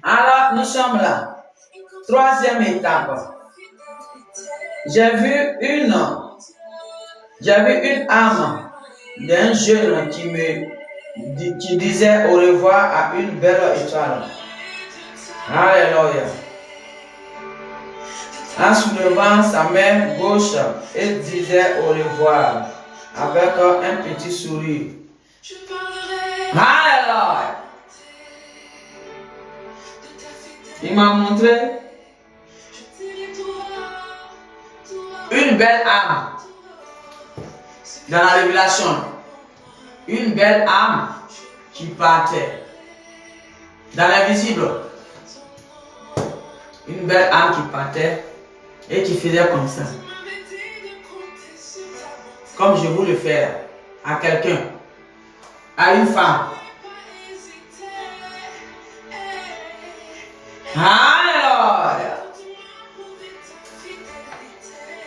Alors, nous sommes là. Troisième étape. J'ai vu une âme d'un jeune qui disait au revoir à une belle étoile. Alléluia. En soulevant sa main gauche, il disait au revoir avec un petit sourire. Alléluia. Il m'a montré une belle âme dans la révélation. Une belle âme qui partait dans l'invisible. Une belle âme qui partait et qui faisait comme ça. Comme je voulais faire à quelqu'un, à une femme. Alléluia.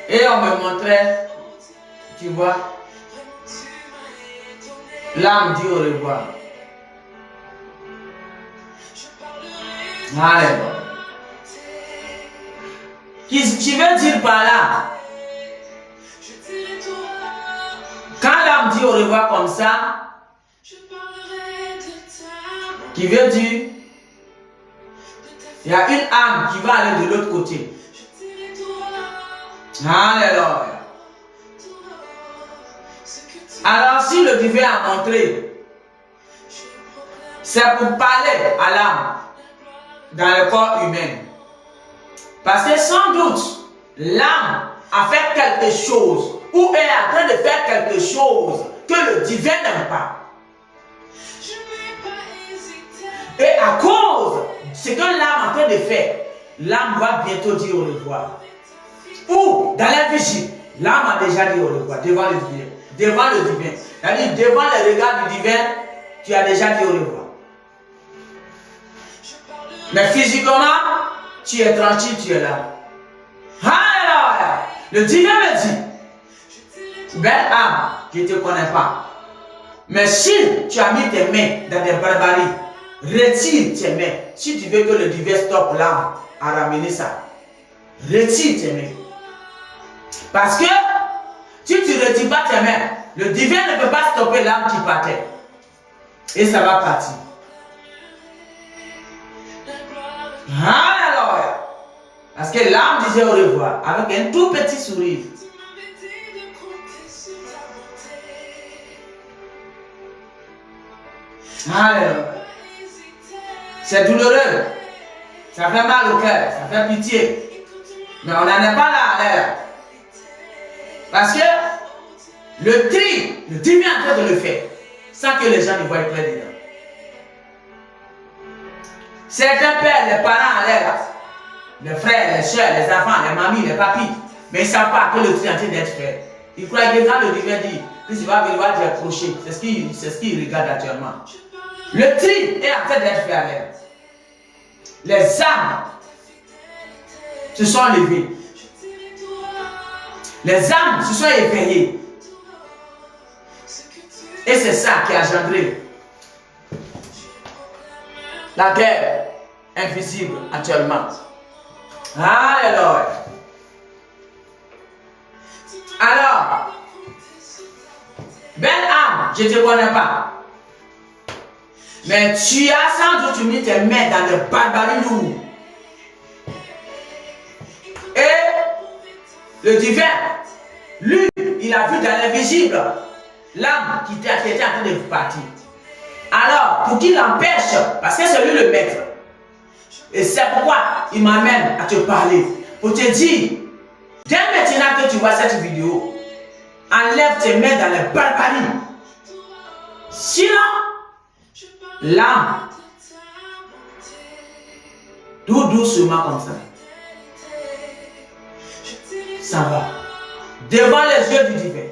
Et on me montrait, tu vois, l'âme dit au revoir. Alléluia. Qui veut dire par là, quand l'âme dit au revoir comme ça, qui veut dire, il y a une âme qui va aller de l'autre côté. Alléluia. Alors si le divin a montré, c'est pour parler à l'âme dans le corps humain. Parce que sans doute, l'âme a fait quelque chose ou est en train de faire quelque chose que le divin n'aime pas. Et à cause de ce que l'âme est en train de faire, l'âme va bientôt dire au revoir. Ou dans l'invisible, l'âme a déjà dit au revoir devant le divin. Devant le divin. C'est-à-dire devant le regard du divin, tu as déjà dit au revoir. Mais physiquement, tu es tranquille, tu es là. Alléluia. Le divin me dit, belle âme, je ne te connais pas. Mais si tu as mis tes mains dans des barbaries, retire tes mains. Si tu veux que le divin stoppe l'âme à ramener ça, retire tes mains. Parce que si tu ne retires pas tes mains, le divin ne peut pas stopper l'âme qui partait. Et ça va partir. Alléluia. Parce que l'âme disait au revoir avec un tout petit sourire. Alléluia. C'est douloureux. Ça fait mal au cœur. Ça fait pitié. Mais on n'en est pas là à l'air. Parce que le tri, le divin est en train de le faire. Sans que les gens ne voient clair dedans. Certains pères, les parents à l'air, les frères, les soeurs, les enfants, les mamies, les papis, mais ils ne savent pas que le tri est en train d'être fait. Ils croient que quand le divin dit que tu vas venir te accrocher, c'est ce qu'ils regardent actuellement. Le tri est en train d'être fait à l'air. Les âmes se sont levées. Les âmes se sont éveillées. Et c'est ça qui a engendré la guerre invisible actuellement. Alléluia. Alors, belle âme, je ne te connais pas. Mais tu as sans doute mis tes mains dans des barbaries lourdes. Et le divin, lui, il a vu dans l'invisible l'âme qui était en train de partir. Alors, pour qu'il l'empêche, parce que c'est lui le maître, et c'est pourquoi il m'amène à te parler, pour te dire, dès maintenant que tu vois cette vidéo, enlève tes mains dans les barbaries. Sinon, l'âme, tout doucement comme ça, ça va, devant les yeux du divin.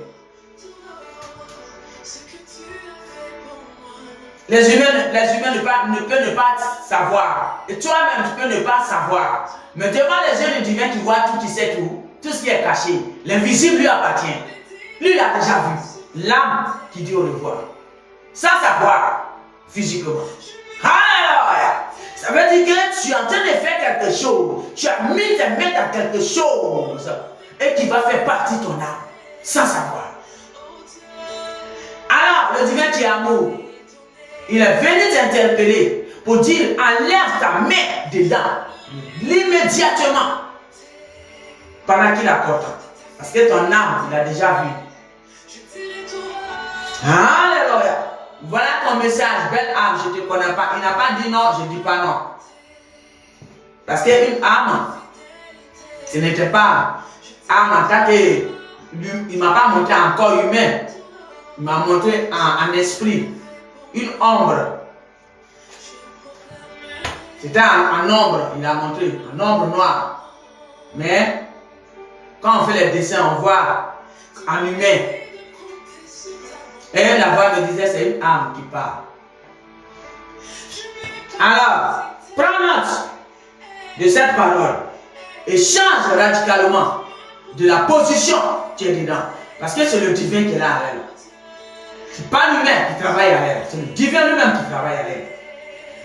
Les humains ne peuvent ne pas savoir. Et toi-même, tu peux ne pas savoir. Mais devant les yeux du divin, tu vois tout, tu sais tout. Tout ce qui est caché. L'invisible lui appartient. Lui, il a déjà vu. L'âme qui dit au revoir. Sans savoir, physiquement. Alléluia. Ça veut dire que tu es en train de faire quelque chose. Tu as mis tes mains dans quelque chose. Et qui va faire partie de ton âme. Sans savoir. Alors, le divin qui est amour. Il est venu t'interpeller pour dire enlève ta main dedans. L'immédiatement. Pendant qu'il apporte. Parce que ton âme, il a déjà vu. Alléluia. Voilà ton message, belle âme, je ne te connais pas. Il n'a pas dit non, je ne dis pas non. Parce qu'une âme, ce n'était pas âme en tant que... Il ne m'a pas montré un corps humain. Il m'a montré un esprit, une ombre. C'était un ombre, il a montré, un ombre noir. Mais, quand on fait les dessins, on voit un humain. Et la voix me disait, c'est une âme qui parle. Alors, prends note de cette parole et change radicalement de la position qui est dedans. Parce que c'est le divin qui est là à elle. Ce n'est pas l'humain qui travaille à elle, c'est le divin lui-même qui travaille à elle.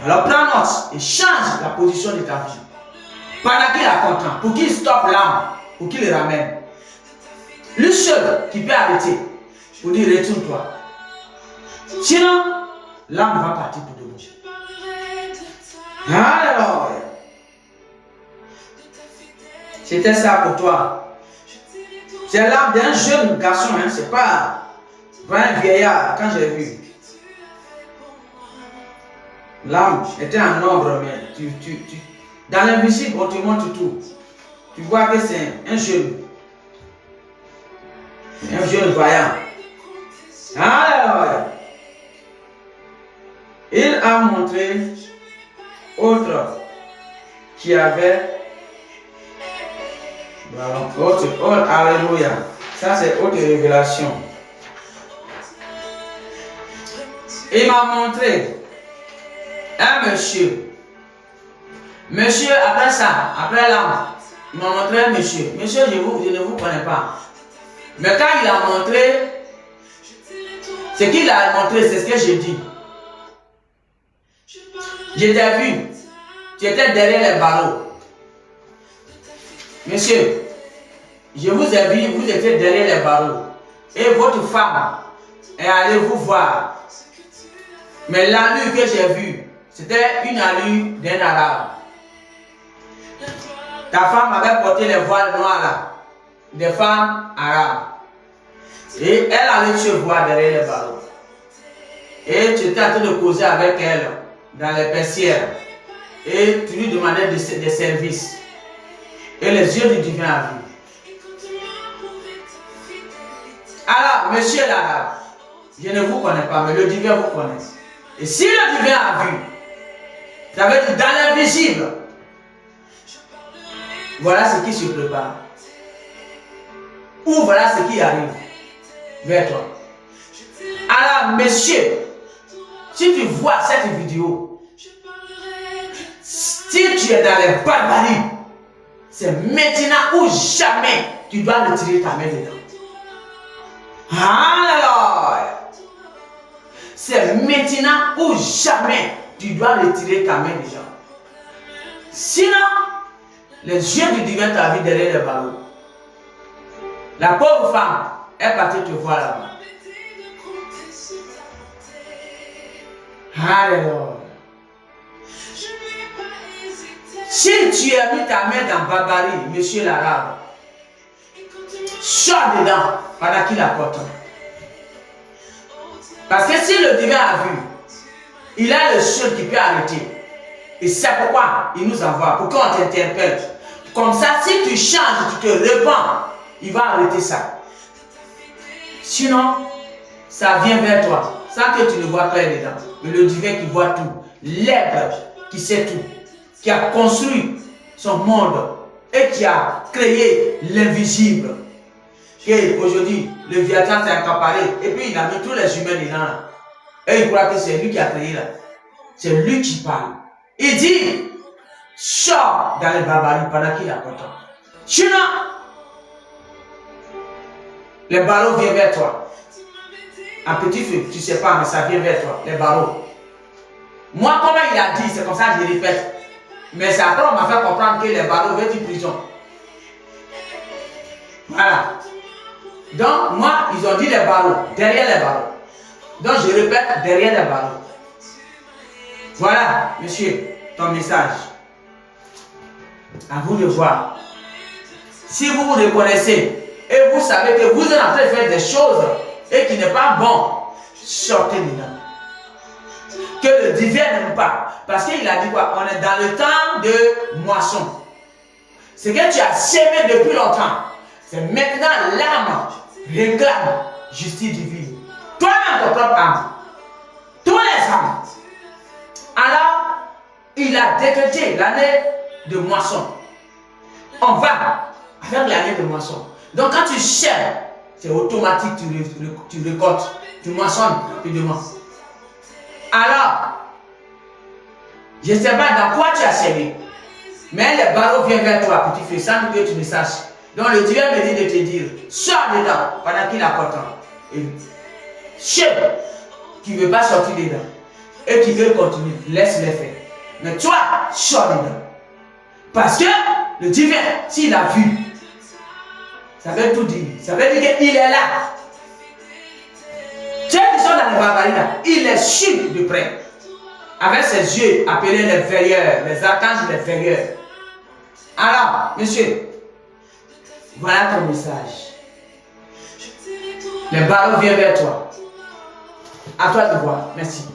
Alors prends note et change la position de ta vie. Pendant qu'il est content, pour qu'il stoppe l'âme, pour qu'il le ramène. Lui seul qui peut arrêter, pour dire retourne-toi. Sinon, l'âme va partir pour de bon. Alors, c'était ça pour toi. C'est l'âme d'un jeune garçon, hein, c'est pas un vieillard, quand j'ai vu. L'âme était un ombre, mais dans l'invisible, on te montre tout. Tu vois que c'est un jeune voyant. Alors, il a montré autre qui avait alléluia. Ça c'est autre révélation. Il m'a montré un monsieur. Monsieur, après ça, après l'âme, il m'a montré un monsieur. Monsieur, je ne vous connais pas. Mais quand il a montré, ce qu'il a montré, c'est ce que j'ai dit. Je t'ai vu. Tu étais derrière les barreaux. Monsieur, je vous ai vu, vous étiez derrière les barreaux. Et votre femme est allée vous voir. Mais l'allure que j'ai vue, c'était une allure d'un arabe. Ta femme avait porté les voiles noirs là, des femmes arabes. Et elle allait te voir derrière les barreaux. Et tu étais en train de causer avec elle dans les persières. Et tu lui demandais des services. Et les yeux du divin a vu. Alors, monsieur l'arabe, je ne vous connais pas, mais le divin vous connaît. Et si le divin a vu, ça veut dire dans l'invisible, voilà ce qui se prépare. Ou voilà ce qui arrive vers toi. Alors, monsieur, si tu vois cette vidéo, si tu es dans les barbaries, c'est maintenant ou jamais tu dois retirer ta main dedans. Alléluia. C'est maintenant ou jamais tu dois retirer ta main dedans. Sinon, les yeux du divin t'a vu derrière les barreaux. La pauvre femme est partie te voir là-bas. Alléluia. Si tu as mis ta main dans barbarie, monsieur l'arabe, sors dedans pendant qu'il apporte. Parce que si le divin a vu, il est le seul qui peut arrêter. Et c'est pourquoi il nous envoie, pour qu'on t'interpelle. Comme ça, si tu changes, tu te répands, il va arrêter ça. Sinon, ça vient vers toi, sans que tu ne vois clair dedans. Mais le divin qui voit tout, l'être qui sait tout, qui a construit son monde et qui a créé l'invisible. Et aujourd'hui, le Viatan s'est accaparé et puis il a mis tous les humains dedans là. Et il croit que c'est lui qui a créé là. C'est lui qui parle. Il dit, sors dans les barbaries pendant qu'il est content. Sinon, les barreaux viennent vers toi. Un petit feu, tu ne sais pas, mais ça vient vers toi, les barreaux. Moi, comment il a dit, c'est comme ça que je répète. Mais c'est après on m'a fait comprendre que les barreaux veulent dire prison. Voilà. Donc, moi, ils ont dit les barreaux, derrière les barreaux. Donc, je répète, derrière les barreaux. Voilà, monsieur, ton message. À vous de voir. Si vous vous reconnaissez et vous savez que vous êtes en train de faire des choses et qui n'est pas bon, sortez dedans. Que le divin n'aime pas. Parce qu'il a dit quoi? On est dans le temps de moisson. Ce que tu as sémé depuis longtemps, c'est maintenant l'âme réclame justice divine. Toi-même, ton propre âme. Tous les âmes. Alors, il a décrété l'année de moisson. On va avec l'année de moisson. Donc, quand tu sèmes, c'est automatique, tu récoltes, tu moissonnes rapidement. Alors, je ne sais pas dans quoi tu as sémé, mais les barreaux viennent vers toi, petit fils, sans que tu ne saches. Donc, le Dieu me dit de te dire, sors dedans pendant qu'il apporte. Et ceux qui ne veulent pas sortir dedans et qui veulent continuer, laisse-les faire. Mais toi, sors dedans. Parce que le divin, s'il a vu, ça veut tout dire. Ça veut dire qu'il est là. Ceux qui sont dans les barbaries là, il est sûr de près. Avec ses yeux appelés les veilleurs, les archanges les veilleurs. Alors, monsieur, voilà ton message. Les barreaux viennent vers toi. À toi de voir. Merci.